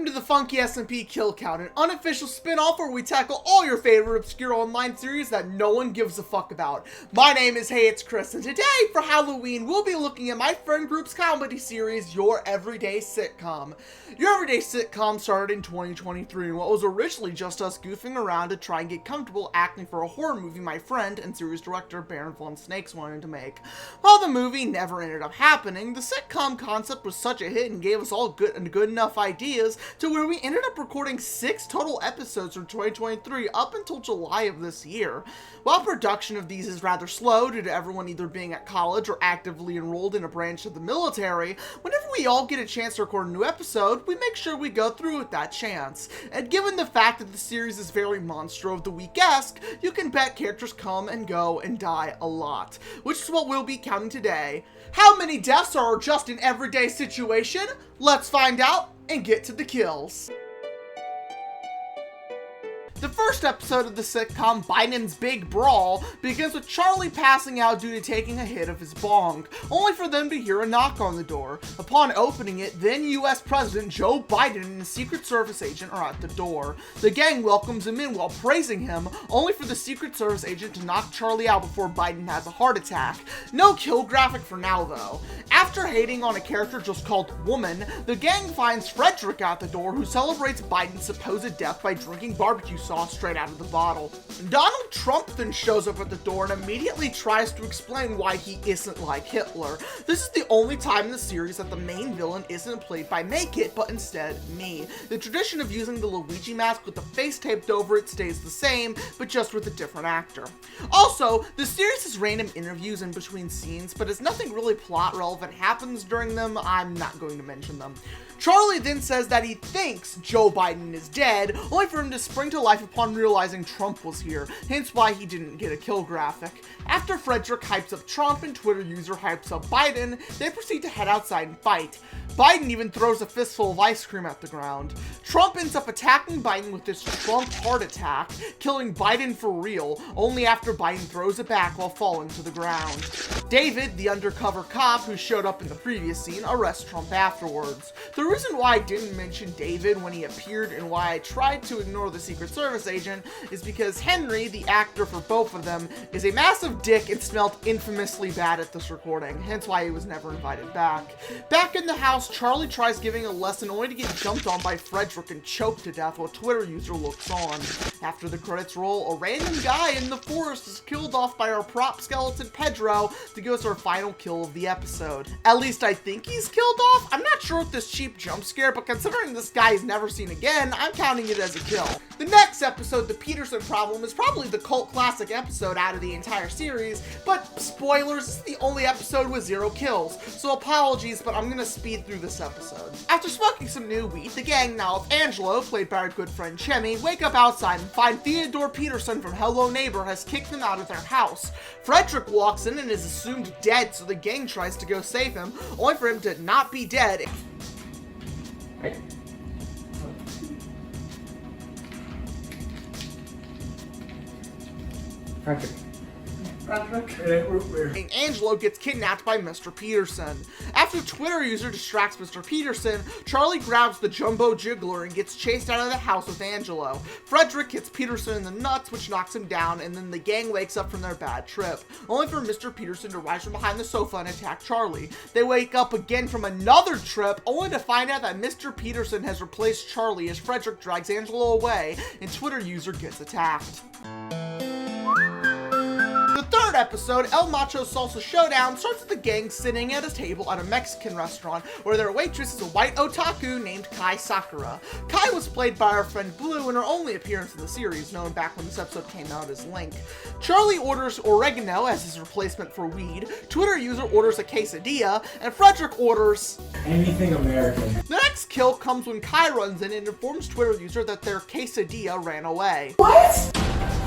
to the Funky SMP Kill Count, an unofficial spin-off where we tackle all your favorite obscure online series that no one gives a fuck about. My name is HeyyItsKris, and today, for Halloween, we'll be looking at my friend group's comedy series, Your Everyday Sitcom. Your Everyday Sitcom started in 2023, and what was originally just us goofing around to try and get comfortable acting for a horror movie my friend and series director Baron Von Snakes wanted to make. While the movie never ended up happening, the sitcom concept was such a hit and gave us all good enough ideas to where we ended up recording 6 total episodes from 2023 up until July of this year. While production of these is rather slow due to everyone either being at college or actively enrolled in a branch of the military, whenever we all get a chance to record a new episode, we make sure we go through with that chance. And given the fact that the series is very Monster of the Week-esque, you can bet characters come and go and die a lot, which is what we'll be counting today. How many deaths are just an everyday situation? Let's find out and get to the kills. The first episode of the sitcom, Biden's Big Brawl, begins with Charlie passing out due to taking a hit of his bong, only for them to hear a knock on the door. Upon opening it, then U.S. President Joe Biden and a Secret Service agent are at the door. The gang welcomes him in while praising him, only for the Secret Service agent to knock Charlie out before Biden has a heart attack. No kill graphic for now, though. After hating on a character just called Woman, the gang finds Frederick at the door, who celebrates Biden's supposed death by drinking barbecue sauce straight out of the bottle. Donald Trump then shows up at the door and immediately tries to explain why he isn't like Hitler. This is the only time in the series that the main villain isn't played by Make It, but instead me. The tradition of using the Luigi mask with the face taped over it stays the same, but just with a different actor. Also, the series has random interviews in between scenes, but as nothing really plot relevant happens during them, I'm not going to mention them. Charlie then says that he thinks Joe Biden is dead, only for him to spring to life upon realizing Trump was here, hence why he didn't get a kill graphic. After Frederick hypes up Trump and Twitter user hypes up Biden, they proceed to head outside and fight. Biden even throws a fistful of ice cream at the ground. Trump ends up attacking Biden with this Trump heart attack, killing Biden for real, only after Biden throws it back while falling to the ground. David, the undercover cop who showed up in the previous scene, arrests Trump afterwards. The reason why I didn't mention David when he appeared and why I tried to ignore the Secret Service agent is because Henry, the actor for both of them, is a massive dick and smelled infamously bad at this recording, hence why he was never invited back. Back in the house, Charlie tries giving a lesson only to get jumped on by Frederick and choked to death while Twitter user looks on. After the credits roll, a random guy in the forest is killed off by our prop skeleton Pedro to give us our final kill of the episode. At least I think he's killed off. I'm not sure if this cheap jump scare, but considering this guy is never seen again, I'm counting it as a kill. The next episode, The Peterson Problem, is probably the cult classic episode out of the entire series, but spoilers, this is the only episode with 0 kills, so apologies, but I'm gonna speed through this episode. After smoking some new weed, the gang, now with Angelo, played by our good friend Chemi, wake up outside and find Theodore Peterson from Hello Neighbor has kicked them out of their house. Frederick walks in and is assumed dead, so the gang tries to go save him, only for him to not be dead. Patrick. And Angelo gets kidnapped by Mr. Peterson. After Twitter user distracts Mr. Peterson, Charlie grabs the jumbo jiggler and gets chased out of the house with Angelo. Frederick hits Peterson in the nuts, which knocks him down, and then the gang wakes up from their bad trip, only for Mr. Peterson to rise from behind the sofa and attack Charlie. They wake up again from another trip, only to find out that Mr. Peterson has replaced Charlie as Frederick drags Angelo away, and Twitter user gets attacked. The third episode, El Macho Salsa Showdown, starts with the gang sitting at a table at a Mexican restaurant where their waitress is a white otaku named Kai Sakura. Kai was played by our friend Blue in her only appearance in the series, known back when this episode came out as Link. Charlie orders oregano as his replacement for weed, Twitter user orders a quesadilla, and Frederick orders anything American. The next kill comes when Kai runs in and informs Twitter user that their quesadilla ran away. What?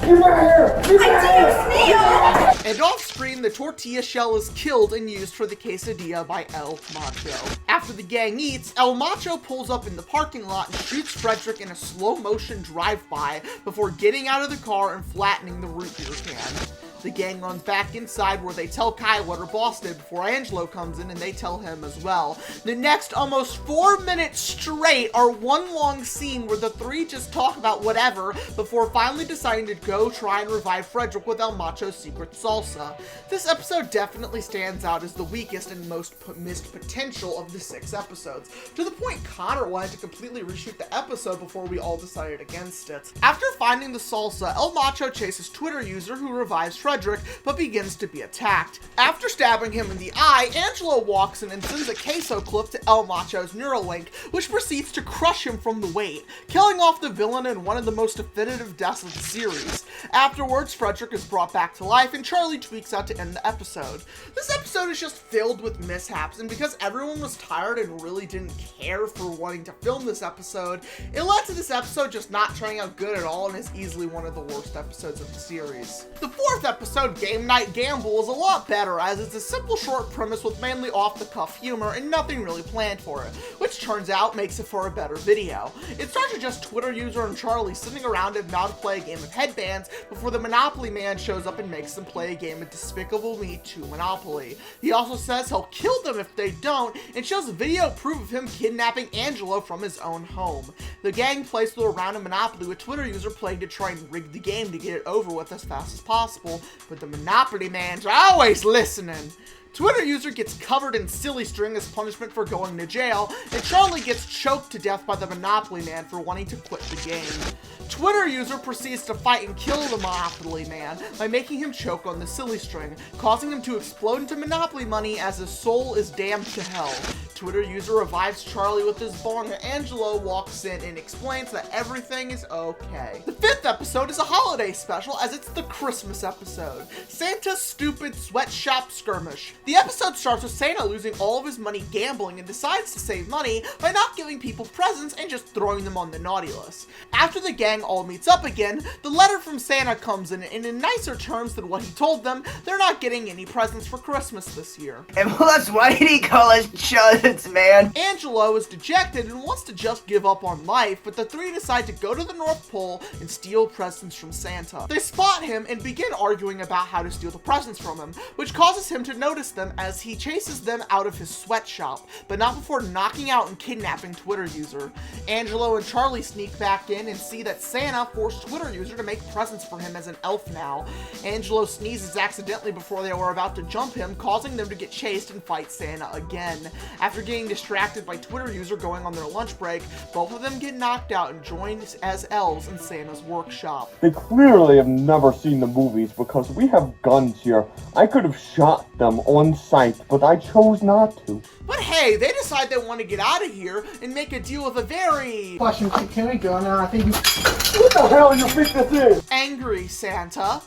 Get my hair! Get my hair! And off screen, the tortilla shell is killed and used for the quesadilla by El Macho. After the gang eats, El Macho pulls up in the parking lot and shoots Frederick in a slow motion drive-by before getting out of the car and flattening the root beer can. The gang runs back inside where they tell Kai what her boss did before Angelo comes in, and they tell him as well. The next almost 4 minutes straight are one long scene where the three just talk about whatever before finally deciding to go try and revive Frederick with El Macho's secret salsa. This episode definitely stands out as the weakest and most missed potential of the 6 episodes, to the point Connor wanted to completely reshoot the episode before we all decided against it. After finding the salsa, El Macho chases Twitter user who revives Frederick, but begins to be attacked. After stabbing him in the eye, Angelo walks in and sends a queso clip to El Macho's Neuralink, which proceeds to crush him from the weight, killing off the villain in one of the most definitive deaths of the series. Afterwards, Frederick is brought back to life and Charlie tweaks out to end the episode. This episode is just filled with mishaps, and because everyone was tired and really didn't care for wanting to film this episode, it led to this episode just not turning out good at all and is easily one of the worst episodes of the series. The 4th episode, Game Night Gamble, is a lot better as it's a simple short premise with mainly off-the-cuff humor and nothing really planned for it, which turns out makes it for a better video. It starts with just Twitter user and Charlie sitting around and about to play a game of headbands before the Monopoly Man shows up and makes them play a game of Despicable Me 2 Monopoly. He also says he'll kill them if they don't, and shows a video proof of him kidnapping Angelo from his own home. The gang plays through a round of Monopoly with Twitter user playing to try and rig the game to get it over with as fast as possible, but the Monopoly Man's always listening. Twitter user gets covered in silly string as punishment for going to jail, and Charlie gets choked to death by the Monopoly Man for wanting to quit the game. Twitter user proceeds to fight and kill the Monopoly Man by making him choke on the silly string, causing him to explode into Monopoly money as his soul is damned to hell. Twitter user revives Charlie with his bong, and Angelo walks in and explains that everything is okay. The 5th episode is a holiday special as it's the Christmas episode, Santa's Stupid Sweatshop Skirmish. The episode starts with Santa losing all of his money gambling and decides to save money by not giving people presents and just throwing them on the naughty list. After the gang all meets up again, the letter from Santa comes in, and in nicer terms than what he told them, they're not getting any presents for Christmas this year. And plus, why did he call us chuds, man? Angelo is dejected and wants to just give up on life, but the three decide to go to the North Pole and steal presents from Santa. They spot him and begin arguing about how to steal the presents from him, which causes him to notice them as he chases them out of his sweatshop, but not before knocking out and kidnapping Twitter user. Angelo and Charlie sneak back in and see that Santa forced Twitter user to make presents for him as an elf now. Angelo sneezes accidentally before they were about to jump him, causing them to get chased and fight Santa again. After getting distracted by Twitter user going on their lunch break, both of them get knocked out and join as elves in Santa's workshop. They clearly have never seen the movies because we have guns here. I could have shot them on sight, but I chose not to. But hey, they decide they want to get out of here and make a deal with a very Can we go now? I think you... What the hell you think this is? angry Santa.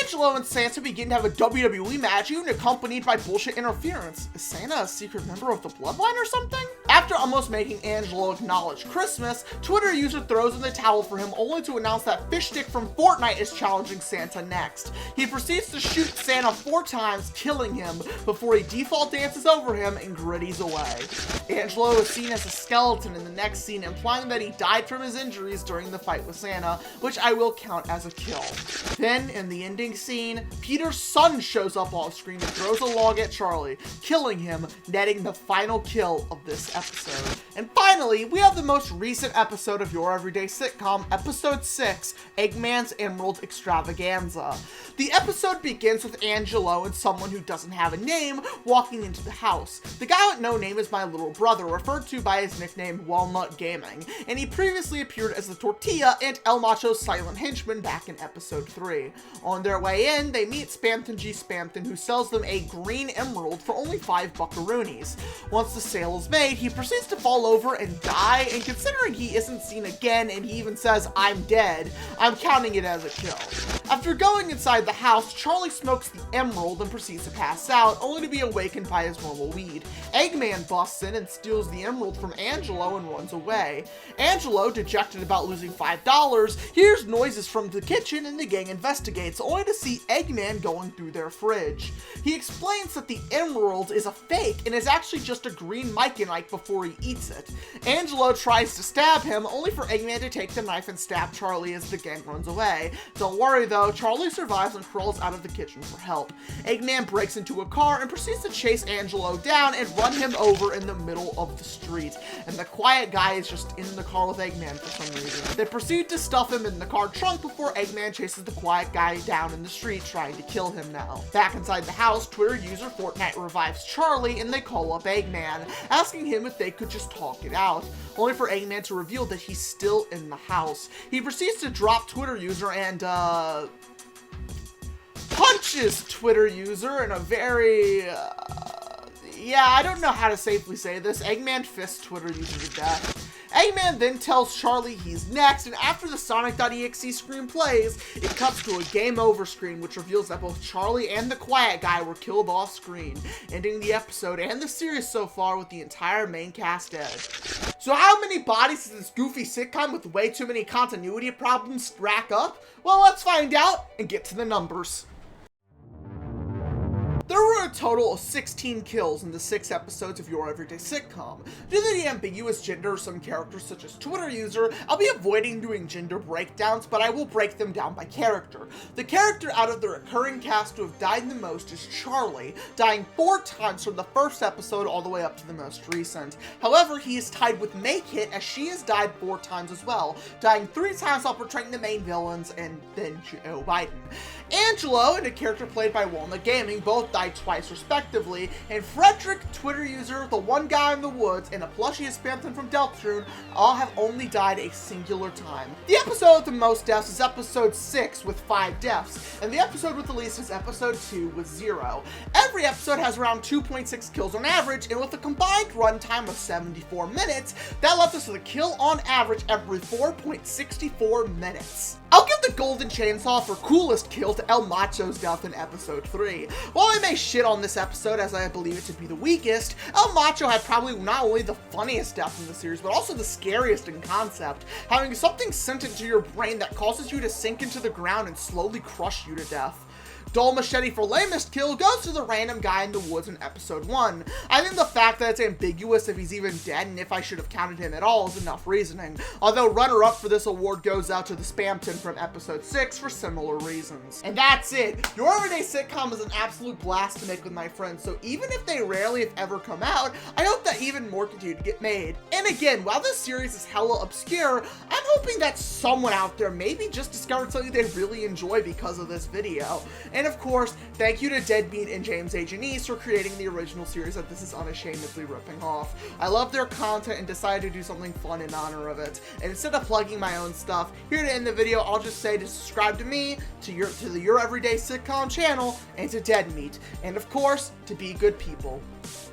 Angelo and Santa begin to have a WWE match, even accompanied by bullshit interference. Is Santa a secret member of the bloodline or something? After almost making Angelo acknowledge Christmas, Twitter user throws in the towel for him only to announce that Fishstick from Fortnite is challenging Santa next. He proceeds to shoot Santa 4 times, killing him, before he default dances over him and gritties away. Angelo is seen as a skeleton in the next scene, implying that he died from his injuries during the fight with Santa, which I will count as a kill. Then, in the ending scene, Peter's son shows up off screen and throws a log at Charlie, killing him, netting the final kill of this episode. And finally, we have the most recent episode of Your Everyday Sitcom, episode 6, Eggman's Emerald Extravaganza. The episode begins with Angelo and someone who doesn't have a name walking into the house. The guy with no name is my little brother, referred to by his nickname Walnut Gaming, and he previously appeared as the Tortilla and El Macho's silent henchman back in episode 3. On their way in, they meet Spamton G. Spamton, who sells them a green emerald for only 5 buckaroonies. Once the sale is made, he proceeds to fall over and die, and considering he isn't seen again and he even says, "I'm dead," I'm counting it as a kill. After going inside the house, Charlie smokes the emerald and proceeds to pass out, only to be awakened by his normal weed. Eggman busts in and steals the emerald from Angelo and runs away. Angelo, dejected about losing $5, hears noises from the kitchen and the gang investigates, only to to see Eggman going through their fridge. He explains that the emerald is a fake and is actually just a green myconite before he eats it. Angelo tries to stab him, only for Eggman to take the knife and stab Charlie as the gang runs away. Don't worry though, Charlie survives and crawls out of the kitchen for help. Eggman breaks into a car and proceeds to chase Angelo down and run him over in the middle of the street. And the quiet guy is just in the car with Eggman for some reason. They proceed to stuff him in the car trunk before Eggman chases the quiet guy down in the street, trying to kill him now. Back inside the house, Twitter user Fortnite revives Charlie and they call up Eggman, asking him if they could just talk it out, only for Eggman to reveal that he's still in the house. He proceeds to drop Twitter user and, punches Twitter user in a very, yeah, I don't know how to safely say this. Eggman fists Twitter user to death. Eggman then tells Charlie he's next, and after the Sonic.exe screen plays, it cuts to a game over screen, which reveals that both Charlie and the quiet guy were killed off screen, ending the episode and the series so far with the entire main cast dead. So how many bodies does this goofy sitcom with way too many continuity problems rack up? Well, let's find out and get to the numbers. There were a total of 16 kills in the 6 episodes of Your Everyday Sitcom. Due to the ambiguous gender of some characters such as Twitter user, I'll be avoiding doing gender breakdowns, but I will break them down by character. The character out of the recurring cast to have died the most is Charlie, dying 4 times from the first episode all the way up to the most recent. However, he is tied with Make It, as she has died 4 times as well, dying 3 times while portraying the main villains and then Joe Biden. Angelo, and a character played by Walnut Gaming, both died twice respectively, and Frederick, Twitter user, the one guy in the woods, and a plushie Spamton from Deltarune all have only died a singular time. The episode with the most deaths is episode 6 with 5 deaths, and the episode with the least is episode 2 with 0. Every episode has around 2.6 kills on average, and with a combined runtime of 74 minutes, that left us with a kill on average every 4.64 minutes. I'll give the golden chainsaw for coolest kill to El Macho's death in episode 3. While I may shit on this episode as I believe it to be the weakest, El Macho had probably not only the funniest death in the series, but also the scariest in concept, having something sent into your brain that causes you to sink into the ground and slowly crush you to death. Dull Machete for lamest kill goes to the random guy in the woods in episode 1. I think the fact that it's ambiguous if he's even dead and if I should have counted him at all is enough reasoning, although runner-up for this award goes out to the Spamton from episode 6 for similar reasons. And that's it! Your Everyday Sitcom is an absolute blast to make with my friends, so even if they rarely if ever come out, I hope that even more continue to get made. And again, while this series is hella obscure, I'm hoping that someone out there maybe just discovered something they really enjoy because of this video. And of course, thank you to Deadbeat and James A. Janice for creating the original series that this is unashamedly ripping off. I love their content and decided to do something fun in honor of it. And instead of plugging my own stuff, here to end the video, I'll just say to subscribe to me, to the Your Everyday Sitcom channel, and to Deadmeat. And of course, to be good people.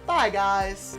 Bye, guys.